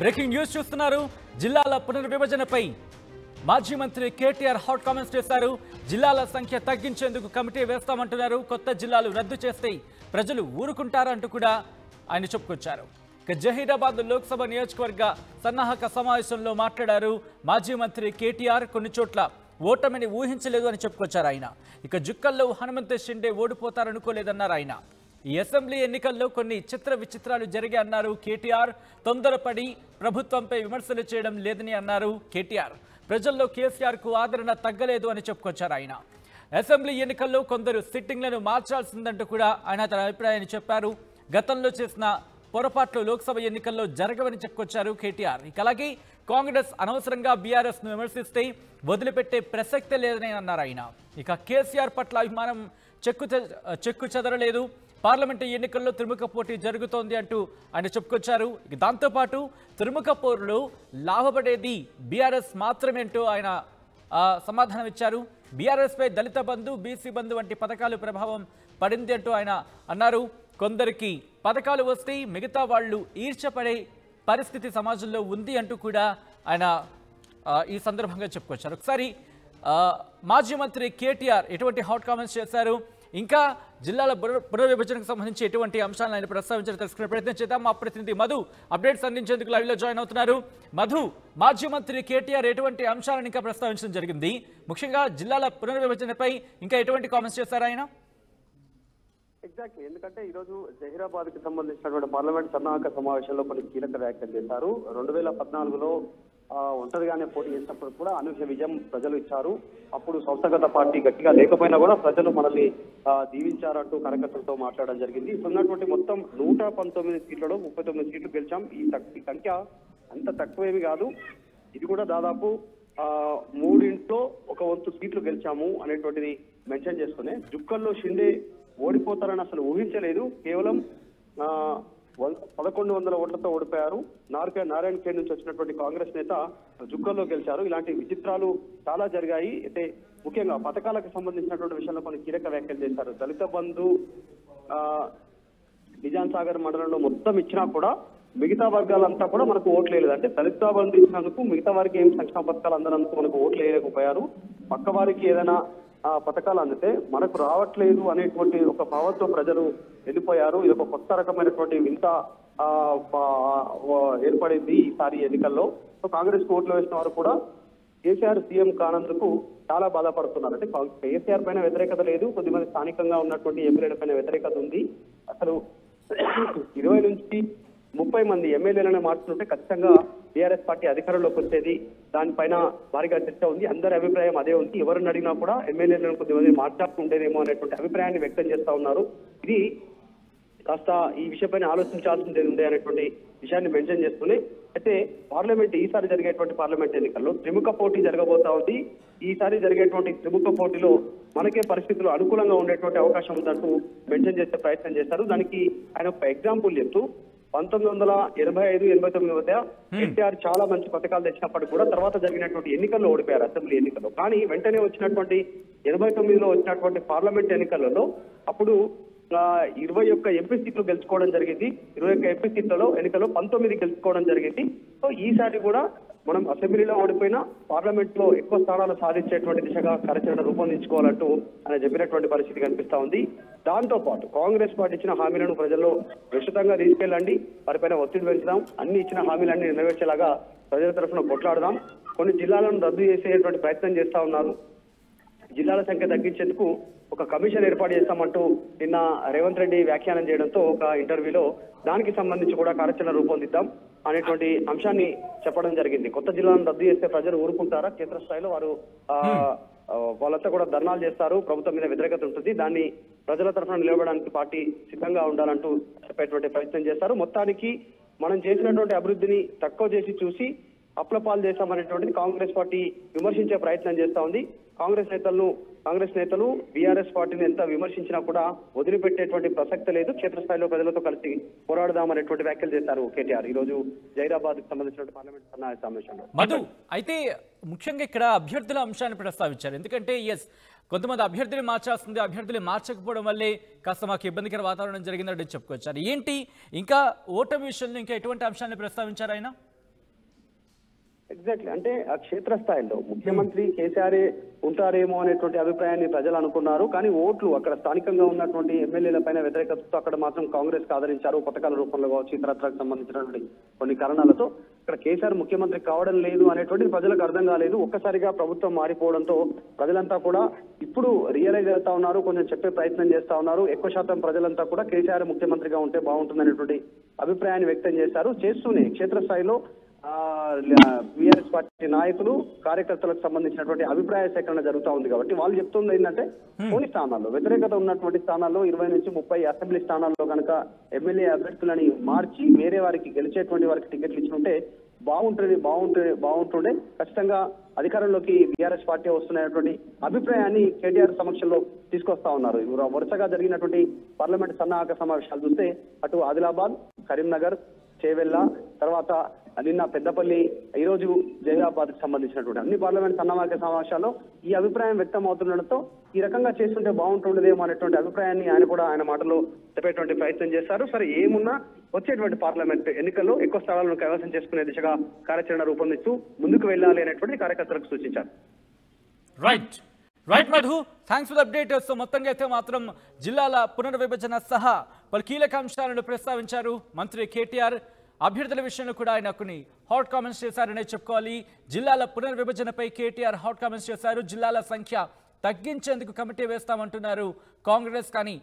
Breaking news చూస్తున్నారు. జిల్లాల పునర్విభజనపై మాజీ మంత్రి కేటీఆర్ హాట్ కామెంట్స్ చేశారు. జిల్లాల సంఖ్య తగ్గించేందుకు కమిటీ వేస్తామంటున్నారు. కొత్త జిల్లాలు రద్దు చేస్తే ప్రజలు ఊరుకుంటారంటూ కూడా ఆయన చెప్పుకొచ్చారు. ఇక జహీరాబాద్ లోక్సభ నియోజకవర్గ సన్నాహక సమావేశంలో మాట్లాడారు మాజీ మంత్రి కేటీఆర్. కొన్ని చోట్ల ఓటమిని ఊహించలేదు అని చెప్పుకొచ్చారు ఆయన. ఇక జుక్కల్లో హనుమంత్ షిండే ఓడిపోతారనుకోలేదన్నారు ఆయన. ఈ అసెంబ్లీ ఎన్నికల్లో కొన్ని చిత్ర విచిత్రాలు జరిగాయి అన్నారు కేటీఆర్. తొందరపడి ప్రభుత్వంపై విమర్శలు చేయడం లేదని అన్నారు కేటీఆర్. ప్రజల్లో కేసీఆర్కు ఆదరణ తగ్గలేదు అని చెప్పుకొచ్చారు ఆయన. అసెంబ్లీ ఎన్నికల్లో కొందరు సిట్టింగ్లను మార్చాల్సిందంటూ కూడా ఆయన తన అభిప్రాయాన్ని చెప్పారు. గతంలో చేసిన పొరపాట్లు లోక్సభ ఎన్నికల్లో జరగవని చెప్పుకొచ్చారు కేటీఆర్. ఇక అలాగే కాంగ్రెస్ అనవసరంగా బీఆర్ఎస్ను విమర్శిస్తే వదిలిపెట్టే ప్రసక్తే లేదని అన్నారు ఆయన. ఇక కేసీఆర్ పట్ల అభిమానం చెక్కు చెదరలేదు. పార్లమెంటు ఎన్నికల్లో త్రిముఖ పోటీ జరుగుతోంది అంటూ ఆయన చెప్పుకొచ్చారు. ఇక దాంతోపాటు త్రిముఖ పోరులో లాభపడేది బీఆర్ఎస్ మాత్రమే అంటూ ఆయన సమాధానం ఇచ్చారు. బీఆర్ఎస్పై దళిత బంధు, బీసీ బంధు వంటి పథకాలు ప్రభావం పడింది అంటూ ఆయన అన్నారు. కొందరికి పథకాలు వస్తే మిగతా వాళ్ళు ఈర్ష్యపడే పరిస్థితి సమాజంలో ఉంది అంటూ కూడా ఆయన ఈ సందర్భంగా చెప్పుకొచ్చారు. ఒకసారి మాజీ మంత్రి కేటీఆర్ ఎటువంటి హాట్ కామెంట్స్ చేశారు, ఇంకా జిల్లాల పునర్విభజనకు సంబంధించి ఎటువంటి అంశాలను ఆయన ప్రస్తావించారు తెలుసుకునే ప్రయత్నం చేద్దాం. మా ప్రతినిధి మధు అప్డేట్స్ అందించేందుకు లైవ్లో జాయిన్ అవుతున్నారు. మధు, మాజీ మంత్రి కేటీఆర్ ఎటువంటి అంశాలను ఇంకా ప్రస్తావించడం జరిగింది? ముఖ్యంగా జిల్లాల పునర్విభజనపై ఇంకా ఎటువంటి కామెంట్స్ చేశారు ఆయన? ఎగ్జాక్ట్లీ, ఎందుకంటే ఈ రోజు జహీరాబాద్ కి సంబంధించినటువంటి పార్లమెంట్ సన్నాహక సమావేశంలో కొన్ని కీలక వ్యాఖ్యలు చేశారు. 2014లో ఒంటరిగానే పోటీ చేసినప్పుడు కూడా అనూహ్య విజయం ప్రజలు ఇచ్చారు. అప్పుడు సంస్థాగత పార్టీ గట్టిగా లేకపోయినా కూడా ప్రజలు మనల్ని దీవించారంటూ కార్యకర్తలతో మాట్లాడడం జరిగింది. ఇప్పుడున్నటువంటి మొత్తం 119 సీట్లలో 39 సీట్లు గెలిచాం. ఈ సంఖ్య అంత తక్కువేమి కాదు. ఇది కూడా దాదాపు 3 ఒక వంతు సీట్లు గెలిచాము అనేటువంటిది మెన్షన్ చేస్తూనే జుక్కల్లో షిండే ఓడిపోతారని అసలు ఊహించలేదు. కేవలం 1100 ఓట్లతో ఓడిపోయారు. నారాయణ ఖేడ్ నుంచి వచ్చినటువంటి కాంగ్రెస్ నేత జుక్కల్లో గెలిచారు. ఇలాంటి విచిత్రాలు చాలా జరిగాయి. అయితే ముఖ్యంగా పథకాలకు సంబంధించినటువంటి విషయంలో కొన్ని కీలక వ్యాఖ్యలు చేశారు. దళిత బంధు నిజాం సాగర్ మండలంలో మొత్తం ఇచ్చినా కూడా మిగతా వర్గాలంతా కూడా మనకు ఓట్లు వేయలేదు. అంటే దళిత బంధు ఇచ్చినందుకు మిగతా వారికి ఏం సంక్షేమ పథకాలు అందనందుకు మనకు ఓట్లు వేయలేకపోయారు. పక్క వారికి ఏదైనా పథకాలు అందితే మనకు రావట్లేదు అనేటువంటి ఒక భావంతో ప్రజలు వెళ్ళిపోయారు. ఇది ఒక కొత్త రకమైనటువంటి వింత ఏర్పడింది ఈసారి ఎన్నికల్లో. కాంగ్రెస్ ఓట్లు వేసిన వారు కూడా కేసీఆర్ సీఎం కానందుకు చాలా బాధపడుతున్నారు. అంటే కేసీఆర్ పైన వ్యతిరేకత లేదు, కొద్దిమంది స్థానికంగా ఉన్నటువంటి ఎమ్మెల్యేల పైన వ్యతిరేకత ఉంది. అసలు 20 నుంచి 30 మంది ఎమ్మెల్యేలను మార్చుకుంటే ఖచ్చితంగా టీఆర్ఎస్ పార్టీ అధికారంలోకి వచ్చేది. దానిపైన భారీగా చర్చ ఉంది. అందరి అభిప్రాయం అదే ఉంది. ఎవరిని అడిగినా కూడా ఎమ్మెల్యేలను కొద్దిమంది మార్చాల్సి అనేటువంటి అభిప్రాయాన్ని వ్యక్తం చేస్తా ఉన్నారు. ఇది కాస్త ఈ విషయంపైన ఆలోచించాల్సింది ఉంది అనేటువంటి విషయాన్ని మెన్షన్ చేస్తూనే అయితే ఈసారి జరిగేటువంటి పార్లమెంట్ ఎన్నికల్లో త్రిముఖ పోటీ జరగబోతా ఉంది. ఈసారి జరిగేటువంటి త్రిముఖ పోటీలో మనకే పరిస్థితులు అనుకూలంగా ఉండేటువంటి అవకాశం ఉందంటూ మెన్షన్ చేసే ప్రయత్నం చేశారు. దానికి ఆయన ఒక ఎగ్జాంపుల్ చెప్తూ 1985-89 మధ్య ఎన్టీఆర్ చాలా మంచి పథకాలు తెచ్చినప్పటికీ కూడా తర్వాత జరిగినటువంటి ఎన్నికల్లో ఓడిపోయారు అసెంబ్లీ ఎన్నికల్లో. కానీ వెంటనే వచ్చినటువంటి 89లో వచ్చినటువంటి పార్లమెంట్ ఎన్నికలలో అప్పుడు 21 ఎంపీ సీట్లు గెలుచుకోవడం జరిగింది. 21 ఎంపీ సీట్లలో ఎన్నికల్లో 19 గెలుచుకోవడం జరిగింది. సో ఈసారి కూడా మనం అసెంబ్లీలో ఓడిపోయినా పార్లమెంట్ లో ఎక్కువ స్థానాలు సాధించేటువంటి దిశగా కార్యాచరణ రూపొందించుకోవాలంటూ ఆయన చెప్పినటువంటి పరిస్థితి కనిపిస్తా ఉంది. దాంతో పాటు కాంగ్రెస్ పార్టీ ఇచ్చిన హామీలను ప్రజల్లో విస్తృతంగా తీసుకెళ్ళండి, వారిపైన ఒత్తిడి పెంచుదాం, అన్ని ఇచ్చిన హామీలన్నీ నెరవేర్చేలాగా ప్రజల తరఫున కొట్లాడదాం. కొన్ని జిల్లాలను రద్దు చేసేటువంటి ప్రయత్నం చేస్తా ఉన్నారు. జిల్లాల సంఖ్య తగ్గించేందుకు ఒక కమిషన్ ఏర్పాటు చేస్తామంటూ నిన్న రేవంత్ రెడ్డి వ్యాఖ్యానం చేయడంతో ఒక ఇంటర్వ్యూలో దానికి సంబంధించి కూడా కార్యాచరణ రూపొందిద్దాం అనేటువంటి అంశాన్ని చెప్పడం జరిగింది. కొత్త జిల్లాలను రద్దు చేస్తే ప్రజలు ఊరుకుంటారా? క్షేత్రస్థాయిలో వారు వాళ్ళంతా కూడా ధర్నాలు చేస్తారు, ప్రభుత్వం మీద వ్యతిరేకత ఉంటుంది, దాన్ని ప్రజల తరఫున నిలబడడానికి పార్టీ సిద్ధంగా ఉండాలంటూ చెప్పేటువంటి ప్రయత్నం చేస్తారు. మొత్తానికి మనం చేసినటువంటి అభివృద్ధిని తక్కువ చేసి చూసి అప్లపాలు చేశామనేటువంటిది కాంగ్రెస్ పార్టీ విమర్శించే ప్రయత్నం చేస్తా ఉంది. కాంగ్రెస్ నేతలు బీఆర్ఎస్ పార్టీని ఎంత విమర్శించినా కూడా వదిలిపెట్టేటువంటి ప్రసక్తి లేదు. క్షేత్రస్థాయిలో ప్రజలతో కలిసి పోరాడదామనేటువంటి వ్యాఖ్యలు చేశారు కేటీఆర్ ఈ రోజు జైరాబాద్ కి సంబంధించిన పార్లమెంట్ సన్నాహక సమావేశంలో. మధు, అయితే ముఖ్యంగా ఇక్కడ అభ్యర్థుల అంశాన్ని ప్రస్తావించారు. ఎందుకంటే కొంతమంది అభ్యర్థులు మార్చాల్సింది, అభ్యర్థులు మార్చకపోవడం వల్లే కాస్త మాకు ఇబ్బందికర వాతావరణం జరిగిందని చెప్పుకొచ్చారు. ఏంటి ఇంకా ఓటమి విషయంలో ఇంకా ఎటువంటి అంశాన్ని ప్రస్తావించారు ఆయన? ఎగ్జాక్ట్లీ. అంటే ఆ క్షేత్రస్థాయిలో ముఖ్యమంత్రి కేసీఆరే ఉంటారేమో అనేటువంటి అభిప్రాయాన్ని ప్రజలు అనుకున్నారు. కానీ ఓట్లు అక్కడ స్థానికంగా ఉన్నటువంటి ఎమ్మెల్యేల పైన వ్యతిరేకతతో అక్కడ మాత్రం కాంగ్రెస్ కు ఆదరించారు. పథకాల రూపంలో కావచ్చు, ఇతరత్రకు సంబంధించినటువంటి కొన్ని కారణాలతో ఇక్కడ కేసీఆర్ ముఖ్యమంత్రి కావడం లేదు అనేటువంటిది ప్రజలకు అర్థం కాలేదు. ఒక్కసారిగా ప్రభుత్వం మారిపోవడంతో ప్రజలంతా కూడా ఇప్పుడు రియలైజ్ అవుతా ఉన్నారు, కొంచెం చెప్పే ప్రయత్నం చేస్తా ఉన్నారు. ఎక్కువ శాతం ప్రజలంతా కూడా కేసీఆర్ ముఖ్యమంత్రిగా ఉంటే బాగుంటుంది అనేటువంటి అభిప్రాయాన్ని వ్యక్తం చేశారు. చేస్తూనే క్షేత్రస్థాయిలో బీఆర్ఎస్ పార్టీ నాయకులు కార్యకర్తలకు సంబంధించినటువంటి అభిప్రాయ సేకరణ జరుగుతూ ఉంది. కాబట్టి వాళ్ళు చెప్తుంది ఏంటంటే కొన్ని స్థానాల్లో వ్యతిరేకత ఉన్నటువంటి స్థానాల్లో 20 నుంచి 30 అసెంబ్లీ స్థానాల్లో కనుక ఎమ్మెల్యే అభ్యర్థులని మార్చి వేరే వారికి గెలిచేటువంటి వారికి టికెట్లు ఇచ్చుకుంటే బాగుంటుండే. ఖచ్చితంగా అధికారంలోకి బీఆర్ఎస్ పార్టీ వస్తున్నటువంటి అభిప్రాయాన్ని కేటీఆర్ సమక్షంలో తీసుకొస్తా ఉన్నారు. వరుసగా జరిగినటువంటి పార్లమెంట్ సన్నాహక సమావేశాలు చూస్తే అటు ఆదిలాబాద్, కరీంనగర్, చేవెళ్ళ, తర్వాత నిన్న పెద్దపల్లి, ఈ రోజు జహీరాబాద్ కి సంబంధించినటువంటి అన్ని పార్లమెంట్ సన్నాహక సమావేశాల్లో ఈ అభిప్రాయం వ్యక్తం అవుతుండడంతో ఈ రకంగా చేస్తుంటే బాగుంటుండదేమో అనేటువంటి అభిప్రాయాన్ని ఆయన కూడా ఆయన మాటలో చెప్పేటువంటి ప్రయత్నం చేశారు. సరే ఏమున్నా వచ్చేటువంటి పార్లమెంట్ ఎన్నికల్లో ఎక్కువ స్థలాలను కైవసం చేసుకునే దిశగా కార్యాచరణ రూపొందిస్తూ ముందుకు వెళ్ళాలి అనేటువంటి కార్యకర్తలకు సూచించారు. Right Madhu, thanks for the update. So మొత్తంగా అయితే మాత్రం జిల్లాల పునర్విభజన సహా పలు కీలక అంశాలను ప్రస్తావించారు మంత్రి కేటీఆర్. అభ్యర్థుల విషయంలో కూడా ఆయన కొన్ని హాట్ కామెంట్స్ చేశారనే చెప్పుకోవాలి. జిల్లాల పునర్విభజనపై కేటీఆర్ హాట్ కామెంట్స్ చేశారు. జిల్లాల సంఖ్య తగ్గించేందుకు కమిటీ వేస్తామంటున్నారు కాంగ్రెస్. కానీ